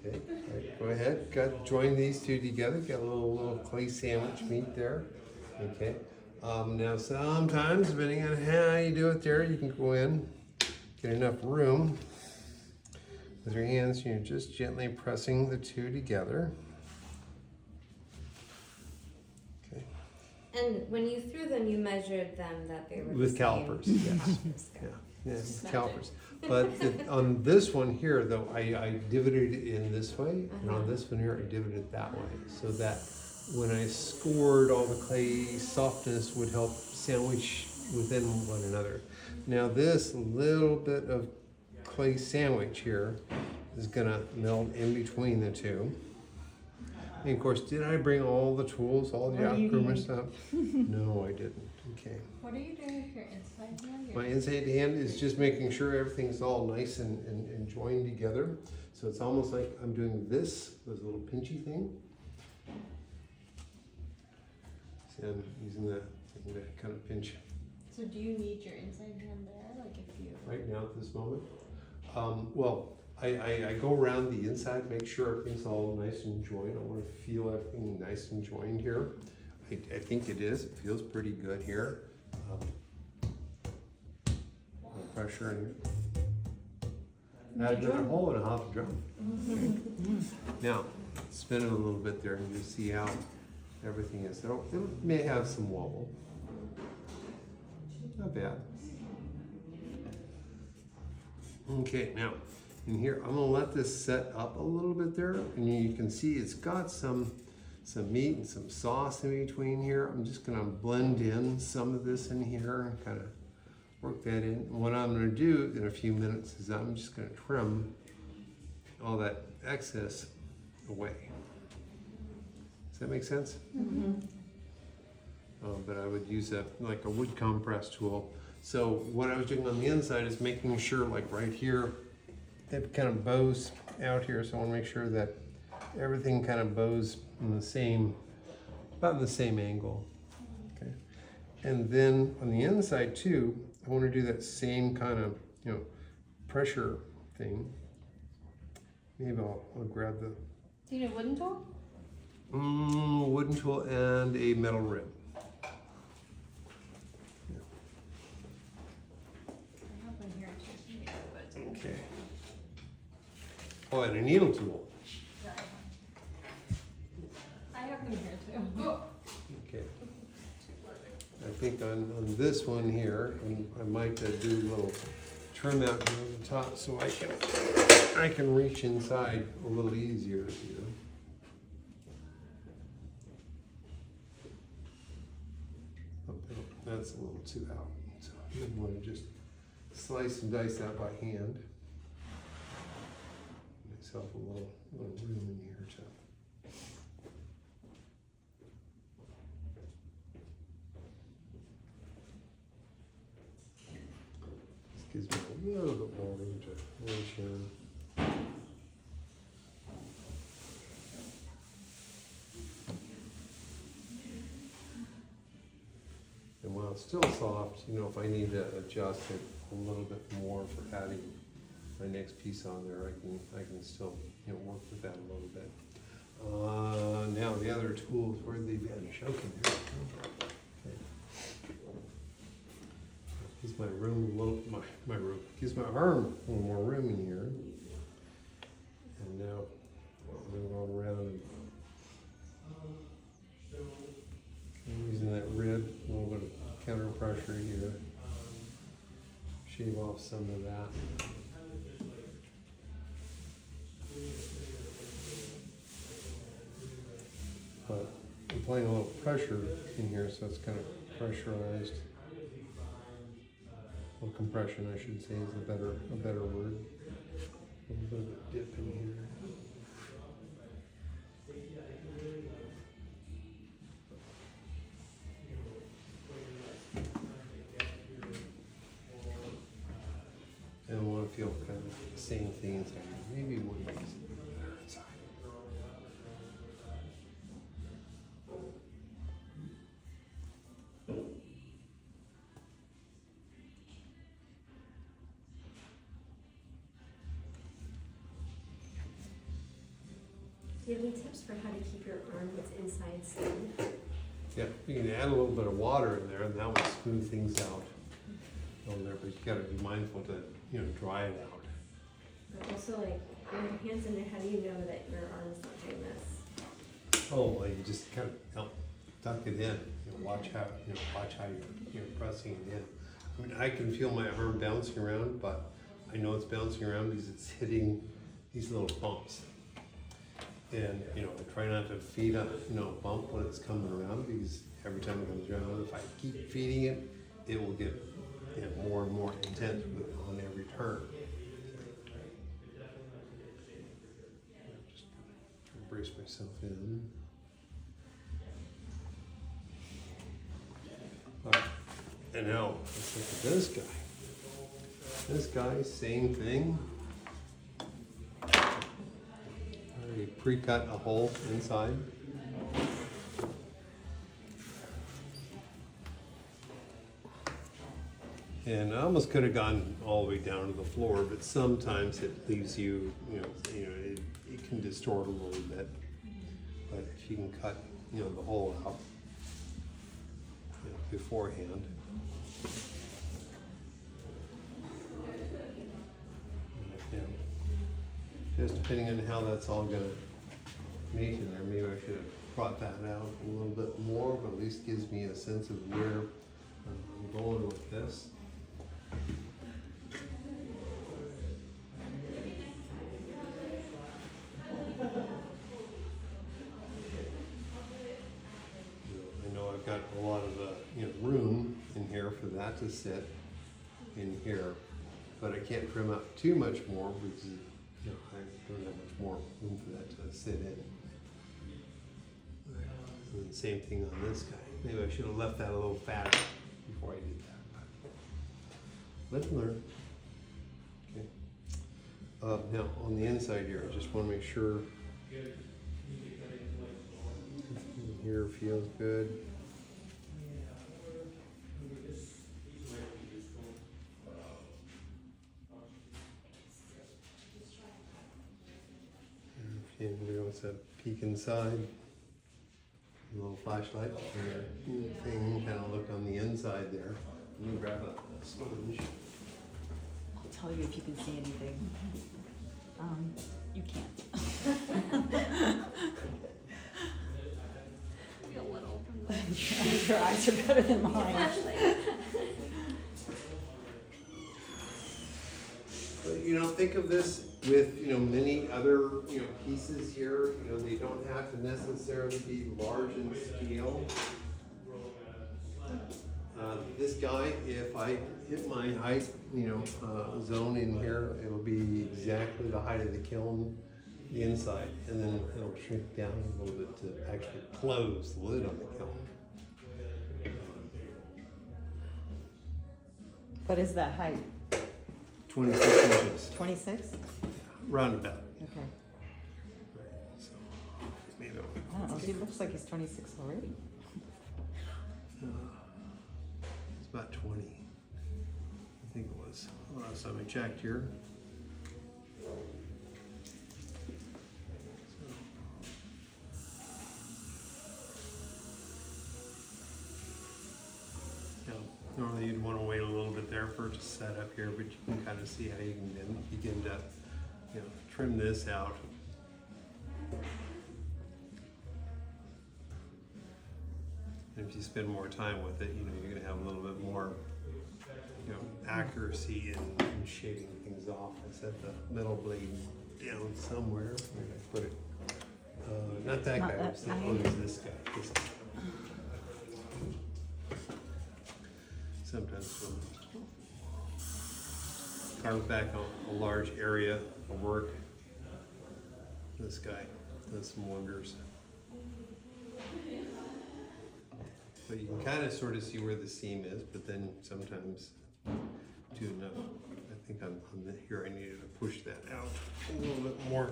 Okay, all right, go ahead. Join these two together. Got a little clay sandwich meat there. Okay. Now sometimes, depending on how you do it there, you can go in, get enough room. With your hands, you're just gently pressing the two together. Okay. And when you threw them, you measured them that they were With the calipers, same. yes. Yeah, with calipers. But on this one here, though, I divoted it in this way, and on this one here, I divoted it that way, so that when I scored, all the clay softness would help sandwich within one another. Now this little bit of clay sandwich here is gonna melt in between the two. And of course, did I bring all the tools, all the outgrooming stuff? No, I didn't. Okay. What are you doing with your inside hand? My inside hand is just making sure everything's all nice and joined together. So it's almost like I'm doing this little pinchy thing. See, I'm using that kind of pinch So do you need your inside hand there? Like if you... right now at this moment. Well, I go around the inside, make sure everything's all nice and joined. I want to feel everything nice and joined here. I think it is. It feels pretty good here. Pressure and add another hole and a half a drum. Okay. Now, spin it a little bit there and you see how everything is. So it may have some wobble. Not bad. Okay, now in here, I'm gonna let this set up a little bit there, and you can see it's got some meat and some sauce in between here. I'm just gonna blend in some of this in here and kind of work that in. What I'm gonna do in a few minutes is I'm just gonna trim all that excess away. Does that make sense? Mm-hmm. But I would use like a wood compress tool. So what I was doing on the inside is making sure, like right here, it kind of bows out here. So I want to make sure that everything kind of bows in the same, about in the same angle. Okay. And then on the inside too, I want to do that same kind of, pressure thing. Maybe I'll grab the Do you need a wooden tool? wooden tool and a metal rib. I have one here too. Okay. Oh, and a needle tool. I have them here too. Okay. I think on this one here, I might do a little trim out here on the top so I can reach inside a little easier. That's a little too out. So I want to just slice and dice that by hand. Myself a little room in here too. This gives me a little bit more room to reach in. And while it's still soft, if I need to adjust it a little bit more for adding my next piece on there, I can still work with that a little bit. Now the other tools, where they vanish? Okay, there we go. Okay. Gives my room a little, my room, gives my arm a little more room in here. And now I'm going around and using that rib, a little bit of counter pressure here. Shave off some of that. But I'm applying a little pressure in here, so it's kind of pressurized. Well, compression, I should say, is a better word. A little bit of a dip in here. And I want to feel kind of the same thing inside. Maybe one piece better inside. Do you have any tips for how to keep your arms inside still? Yeah, you can add a little bit of water in there and that will smooth things out on there, but you gotta be mindful to, dry it out. But also, like, when your hand's in there, how do you know that your arm's not doing this? Oh, well, you just kind of tuck it in, watch how you're pressing it in. I mean, I can feel my arm bouncing around, but I know it's bouncing around because it's hitting these little bumps. And, I try not to feed a, bump when it's coming around because every time it comes around, if I keep feeding it, it will get more and more intense on every turn. Just brace myself in. And now, let's look at this guy. This guy, same thing. Already pre-cut a hole inside. And I almost could have gone all the way down to the floor, but sometimes it leaves you, it can distort a little bit. But if you can cut, the hole out beforehand. Just depending on how that's all gonna meet in there, maybe I should have brought that out a little bit more, but at least gives me a sense of where I'm going with this. I know I've got a lot of room in here for that to sit in here, but I can't trim out too much more because I don't have much more room for that to sit in. And the same thing on this guy. Maybe I should have left that a little fatter before I did that. Let's learn. Okay. Now on the inside here, I just want to make sure here feels good. And everybody wants to peek inside. A little flashlight thing, kind of look on the inside there. Let me grab a sponge. I'll tell you if you can see anything. You can't. Maybe a little from the Your eyes are better than mine. But, think of this with, many other, pieces here. They don't have to necessarily be large in scale. This guy, if I hit my height, zone in here, it'll be exactly the height of the kiln, the inside, and then it'll shrink down a little bit to actually close the lid on the kiln. What is that height? 26 inches, 26? roundabout. Okay. So maybe I don't know, he looks like he's 26 already. it's about 20. I think it was last time I checked here. Normally you'd want to wait a little bit there for it to set up here, but you can kind of see how you can then begin to, trim this out. And if you spend more time with it, you're going to have a little bit more, accuracy in shaving things off. I set the metal blade down somewhere. Where did I put it? Not that guy. It's the one is this guy. This guy. Sometimes we'll carve back a large area of work. This guy does some wonders. But you can kind of sort of see where the seam is, but then sometimes too enough. I think on here I needed to push that out a little bit more.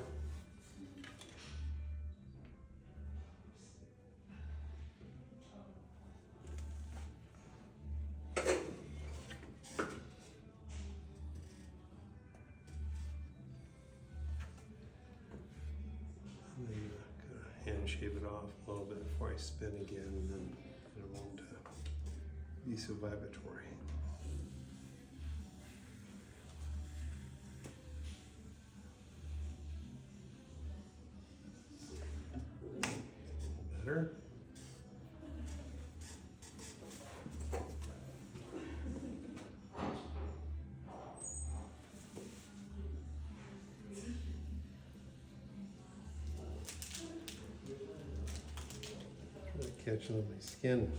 shave it off a little bit before I spin again, and then it won't be so vibratory. Better. Catching on my skin.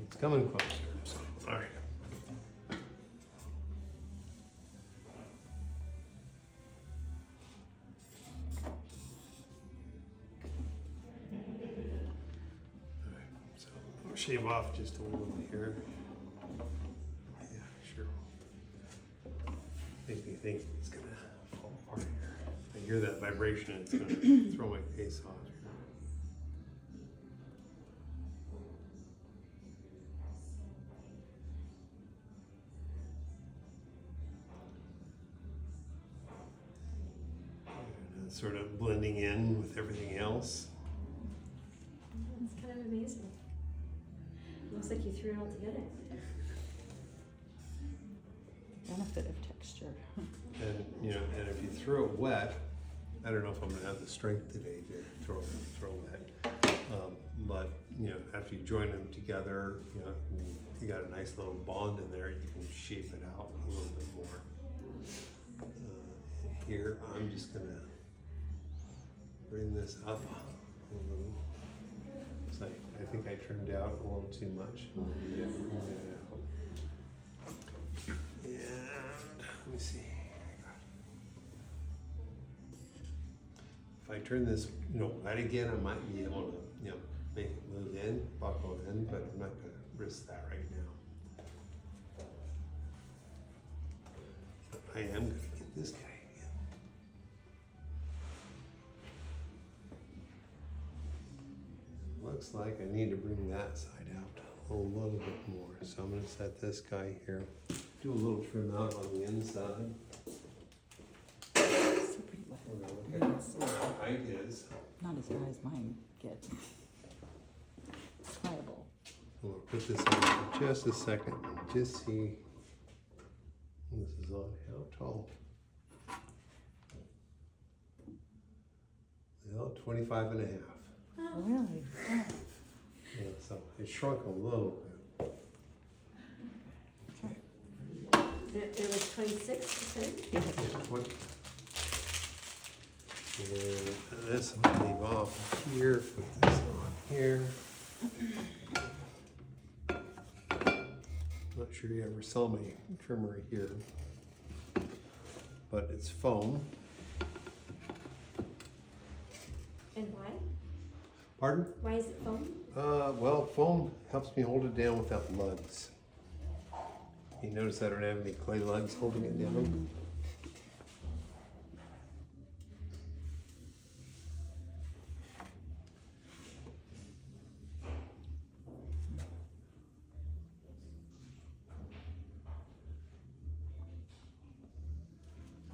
It's coming closer. So, all right. So I'll shave off just a little here. Yeah, sure. Makes me think it's gonna fall apart here. I hear that vibration, it's gonna throw my face off here. And it's sort of blending in with everything else. It's kind of amazing. Looks like you threw it all together. Benefit of texture. And and if you throw it wet, I don't know if I'm gonna have the strength today to throw wet. But after you join them together, you got a nice little bond in there. You can shape it out a little bit more. Here, I'm just gonna bring this up a little. So I think I turned out a little too much. Yeah, and let me see. If I turn this, right again, I might be able to, make it move in, buckle in, but I'm not gonna risk that right now. But I am gonna get this guy in. Looks like I need to bring that side out a little bit more. So I'm gonna set this guy here, do a little trim out on the inside. So pretty wet. We're gonna look at how height is. Not as high as mine get. Pliable. We'll put this on for just a second and just see when this is on how tall. Well, 25 and a half. Oh, really? Yeah, so it shrunk a little bit. It was 26, you said? Yeah, what? And this I'll leave off here, put this on here. Not sure you ever saw my trimmer here, but it's foam. And why? Pardon? Why is it foam? Well, foam helps me hold it down without lugs. You notice I don't have any clay lugs holding it down?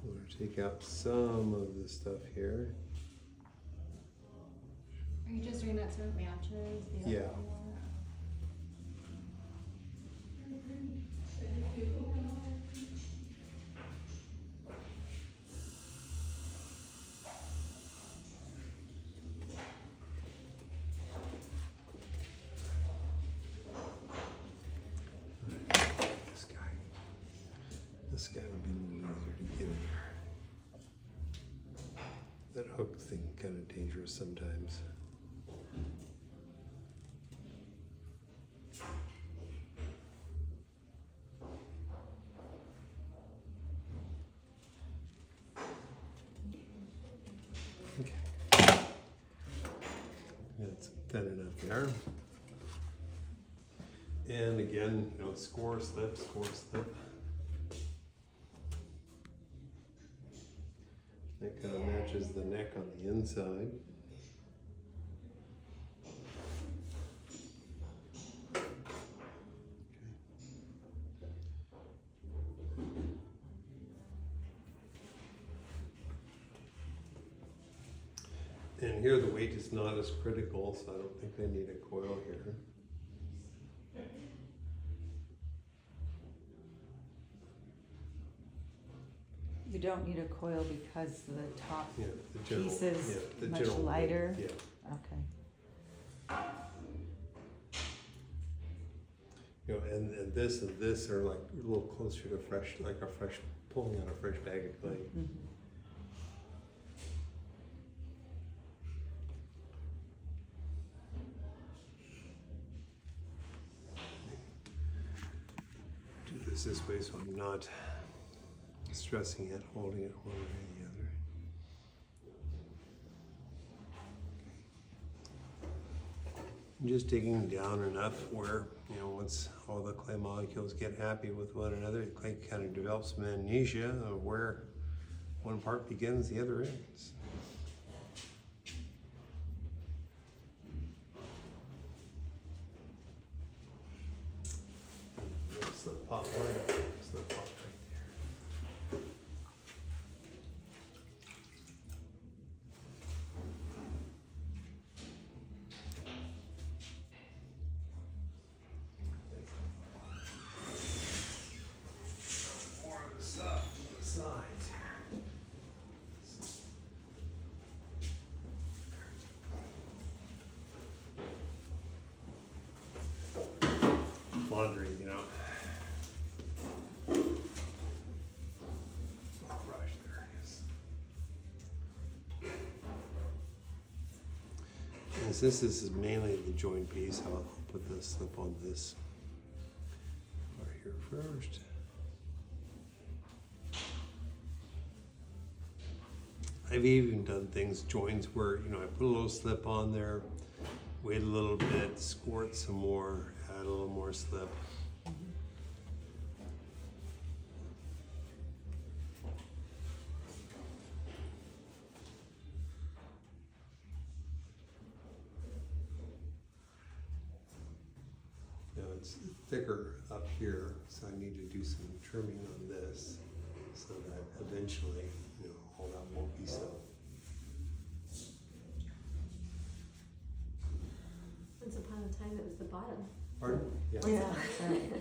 I'm going to take out some of this stuff here. Are you just doing that so it matches the Yeah. other one? This guy would be a little easier to get in there. That hook thing kind of dangerous sometimes. Okay. That's thin enough there. And again, score, slip, score, slip. That kind of matches the neck on the inside. Okay. And here the weight is not as critical, so I don't think I need a coil here. You don't need a coil because the top Yeah, the general, piece is yeah, the much general weight, lighter. Yeah. Okay. You know, and this are like a little closer to fresh, like a fresh, pulling out a fresh bag of clay. Mhm. Do this way so I'm not stressing it, holding it one way or the other. I'm just digging down enough where, you know, once all the clay molecules get happy with one another, the clay kind of develops some amnesia of where one part begins, the other ends. That's the pot right there. That's the pot right there. More of the stuff on the sides here. Laundry, you know. Brush, there it is. And since this is mainly the joint piece, I'll put the slip on this right here first. I've even done things, joints where, you know, I put a little slip on there, wait a little bit, squirt some more, add a little more slip. Now it's thicker up here, so I need to do some trimming on this so that eventually, you know, all that won't be so. Once upon a time, it was the bottom. Pardon? Yeah. Yeah, that's right.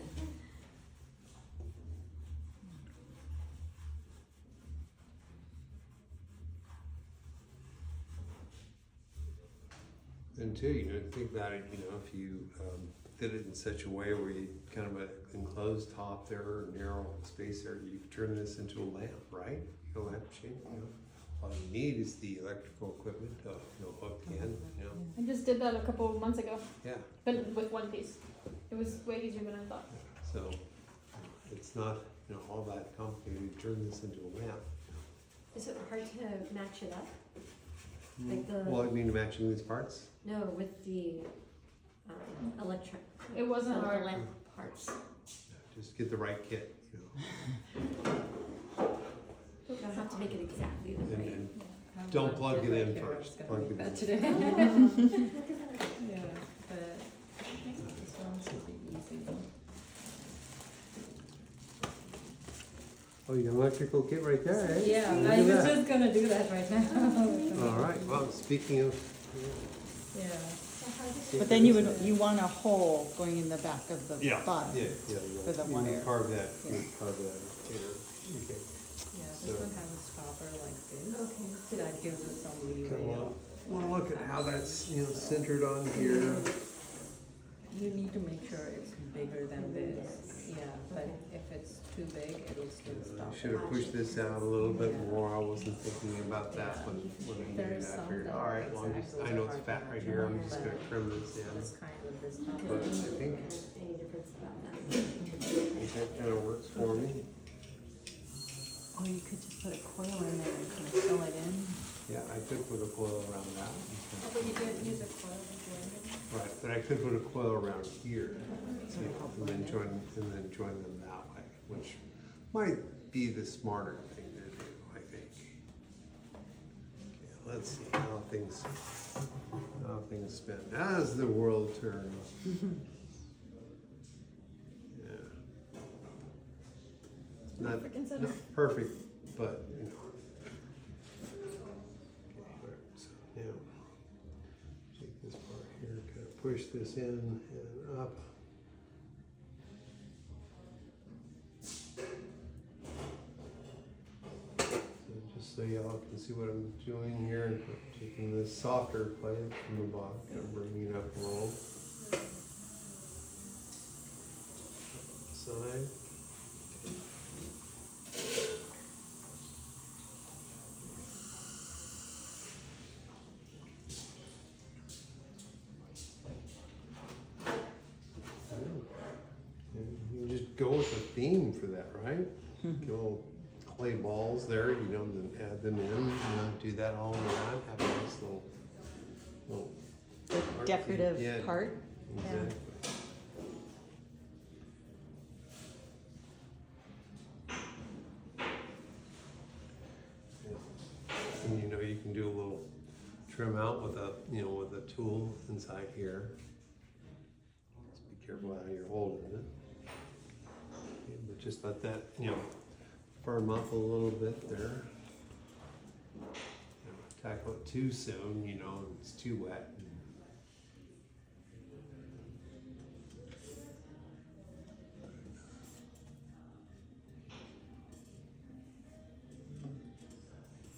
And too, you know, think about it, you know, if you did it in such a way where you kind of an enclosed top there, narrow space there, you could turn this into a lamp, right? A lamp shape, you know. All you need is the electrical equipment to, you know, hook in, you know. I just did that a couple of months ago, Yeah, but with one piece. It was way easier than I thought. so it's not, you know, all that complicated to turn this into a lamp. Is it hard to match it up? Like the- Well, I mean, matching these parts? No, with the electric. It wasn't the hard. lamp parts. Just get the right kit, you know. You don't have to make it exactly the And, way. and don't plug it in first. Plug it in. Today. Yeah, but this one should be easy. Oh, you got an electrical kit right there, eh? Yeah, Look I at was that. just gonna do that right now. All right, well, speaking of, Yeah. But then you want a hole going in the back of the yeah, bottom. yeah. For the You wire. carve that, Yeah. carve that here. Okay. Yeah, So- this one has a stopper like this. Okay. So that gives us some Kind leeway. of want to look at how that's, you know, centered on here. You need to make sure it's bigger than this. Yeah, but if it's too big, it'll still stop. I should have pushed this out a little bit more. I wasn't thinking about that when I There did is that. I some figured, that all right, are well, I'm just, exact, I those know are it's hard fat to right measure, here. I'm just gonna but trim this in. It's kind of this But I stopper. think Any difference about that? that kind of works for me. Or you could just put a coil in there and kind of fill it in. Yeah, I could put a coil around that. Oh, but you didn't use a coil before. Right, but I could put a coil around here So it'll help and then blend it. join them that way, which might be the smarter thing to do, I think. Okay, let's see how things spin as the world turns. Yeah. Not, Freaking center. not perfect, but you know. Okay, so now. push this in and up. So just so y'all can see what I'm doing here, taking this softer clay from the bottom, kind of bringing it up a little. Side. And you just go with the theme for that, right? Go clay balls there, you know, then add them in, you know, do that all around, have a nice little The art decorative theme. Yeah, part. exactly. Yeah. And you know, you can do a little trim out with a, you know, with a tool inside here. Just be careful how you're holding it. Okay, but just let that, you know, firm up a little bit there. Don't tackle it too soon, you know, it's too wet.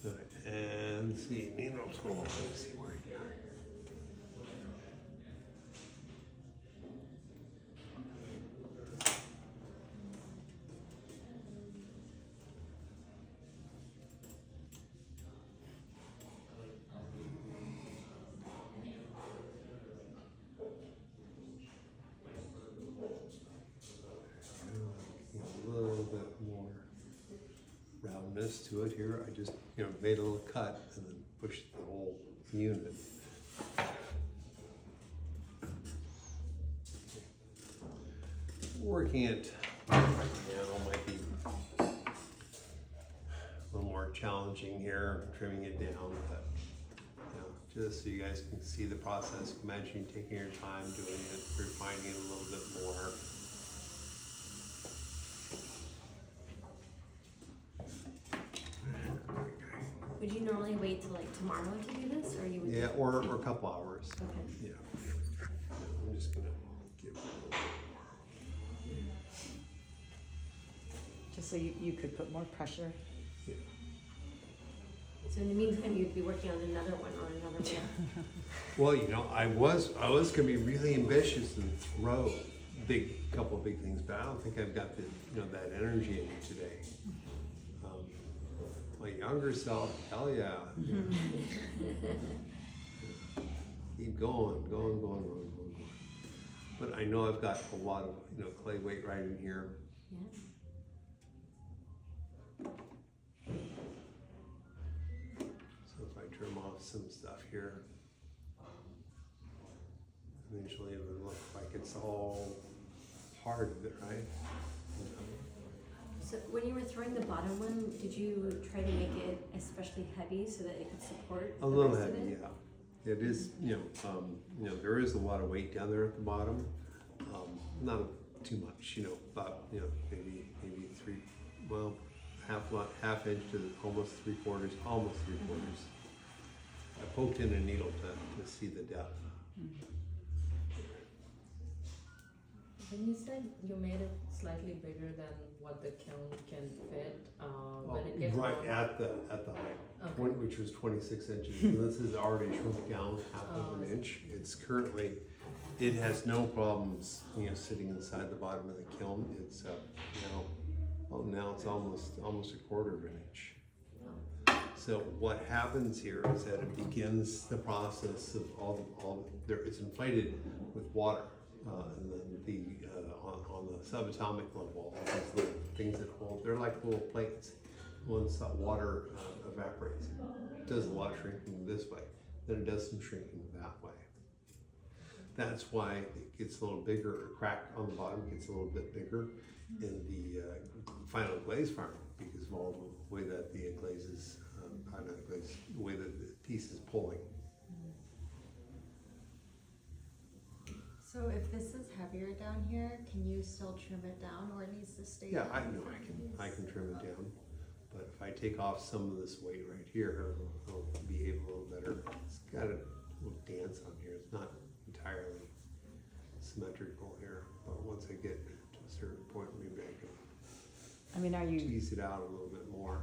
Good. And see, needle tool, let's see where you are. A little bit more roundness to it here. I just, you know, made a little cut and then pushed the whole unit. Working it right now might be a little more challenging here, trimming it down, but you know, just so you guys can see the process. Imagine taking your time doing it, refining it a little bit more. Would you normally wait till like tomorrow to do this, or you would? Yeah, or a couple hours. Okay. Yeah. I'm just gonna give it Just so you could put more pressure. yeah. So in the meantime, you'd be working on another one or another one. Well, you know, I was gonna be really ambitious and throw couple big things, but I don't think I've got the, you know, that energy in me today. My younger self, hell yeah. Keep going. But I know I've got a lot of, you know, clay weight right in here. Yeah. So if I trim off some stuff here, eventually it would look like it's all part of it, right? So when you were throwing the bottom one, did you try to make it especially heavy so that it could support A the little rest of heavy, it? yeah. It is, you know, there is a lot of weight down there at the bottom. Not too much, you know, about, you know, maybe three, well, half inch to almost 3/4, almost 3/4. I poked in a needle to see the depth. When you said you made it slightly bigger than what the kiln can fit, when it gets Right on- at the height, Okay. which was 26 inches. And this is already shrunk down half of an inch. It's currently, it has no problems, you know, sitting inside the bottom of the kiln. It's, now it's almost 1/4 of an inch. So what happens here is that it begins the process of it's inflated with water. And then on the subatomic level, all these little things that hold, they're like little plates. Once that water evaporates, it does a lot of shrinking this way, then it does some shrinking that way. That's why it gets a little bigger, or crack on the bottom gets a little bit bigger in the final glaze farming because of all the way that the glaze is, the way that the piece is pulling. So if this is heavier down here, can you still trim it down or it needs to stay? Yeah, down? I can trim it down, but if I take off some of this weight right here, it'll behave a little better. It's got a little dance on here, it's not entirely symmetrical here, but once I get to a certain point, maybe I can I mean, are you tease it out a little bit more.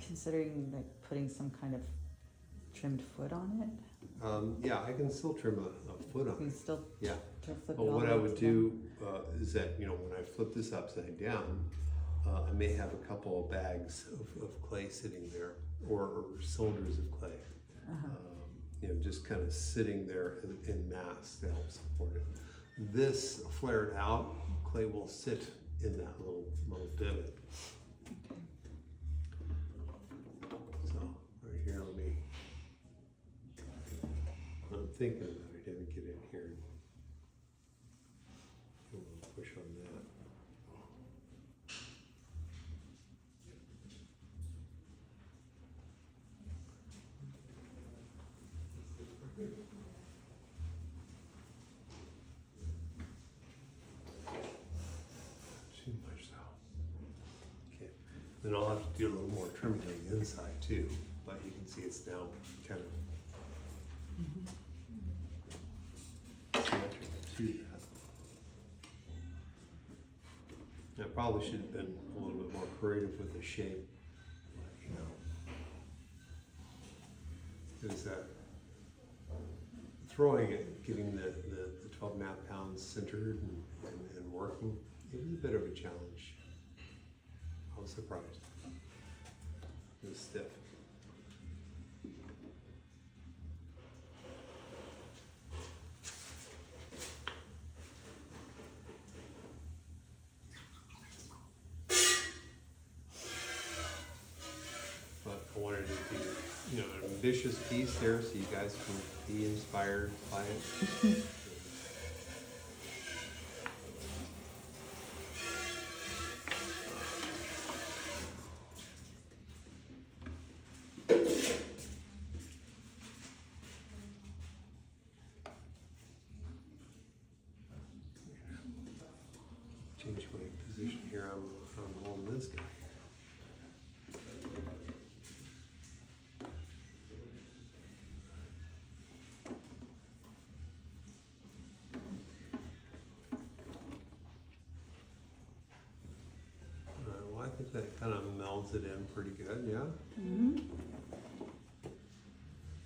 considering like putting some kind of trimmed foot on it? Yeah, I can still trim a foot You on can it, still yeah. flip it But all what the I way would to the- do is that, you know, when I flip this upside down, I may have a couple of bags of clay sitting there, or cylinders of clay. Uh-huh. You know, just kind of sitting there in mass to help support it. This flared out clay will sit in that little divot. So right here, let me. I'm thinking about it. Didn't get in here. I'm gonna push on that. Too much though. Okay, then I'll have to do a little more trimming on the inside too, but you can see it's now kind of symmetrical to that. I probably should have been a little bit more creative with the shape, but you know. Is that throwing it, getting the 12.5 pounds centered and working, it was a bit of a challenge. I was surprised. It was stiff. But I wanted it to be, you know, an ambitious piece there so you guys can be inspired by it. Change my position here. I'm holding this guy. Well, I think that kind of melds it in pretty good, yeah? Mhm.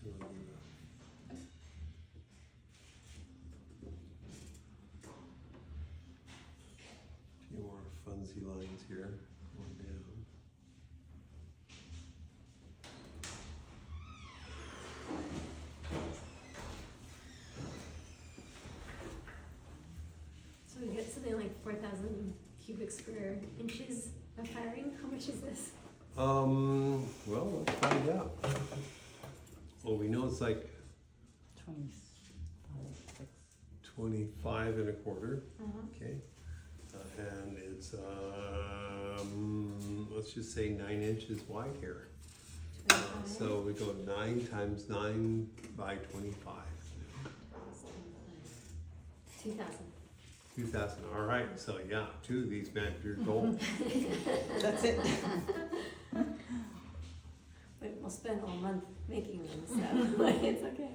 A few more Funsy lines here, going down. So we get something like 4,000 cubic square inches of firing. How much is this? Well, let's find out. Well, we know it's like 25, 25 and a quarter, Uh-huh. okay? And it's, let's just say 9 inches wide here. So we go 9 times 9 by 25. 2,000. 2,000, all right, so yeah, 2 of these match your goal. That's it. But we'll spend all month making them, so it's okay.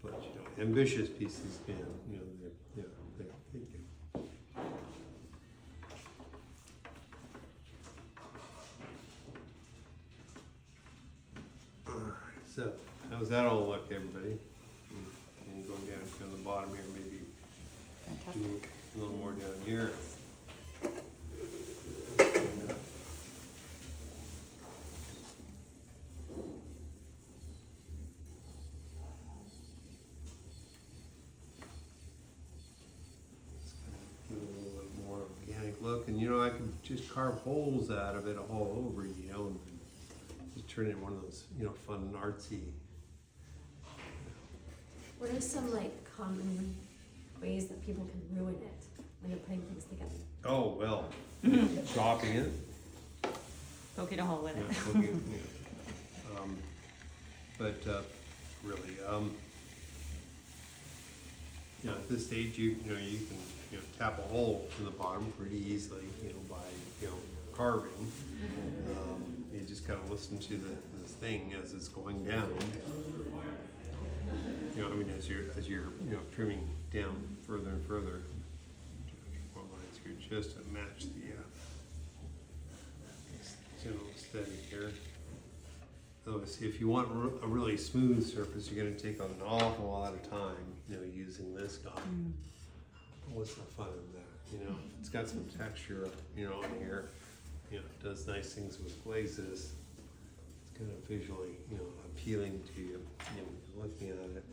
But, you know, ambitious pieces can, you know, they can. All right, so how's that all look, everybody? And going down to the bottom here, maybe Fantastic. do a little more down here. Give it a little bit more organic look, and you know, I could just carve holes out of it all over, you know, and just turn it into one of those, you know, fun artsy. What are some like common ways that people can ruin it when they're putting things together? Oh, well, chopping it. Poking a hole in Yeah, it. poking it, yeah. But really, you know, at this stage, you know, you can, you know, tap a hole in the bottom pretty easily, you know, by, you know, carving. You just gotta listen to the thing as it's going down. You know, I mean, as you're trimming down further and further, more lines here just to match the general aesthetic here. Otherwise, if you want a really smooth surface, you're gonna take an awful lot of time, using this guy. What's the fun in that? It's got some texture, on here. It does nice things with glazes. It's kind of visually, appealing to you, looking at it.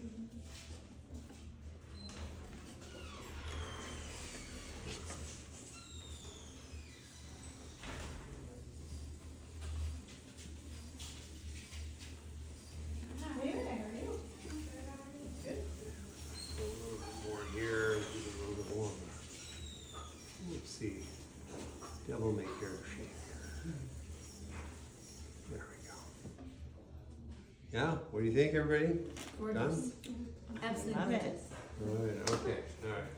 A little bit more here, a little bit warmer. Let's see. Devil may care shape here. There we go. Yeah, what do you think, everybody? Gorgeous. Absolutely Love it. gorgeous. All right, okay, all right.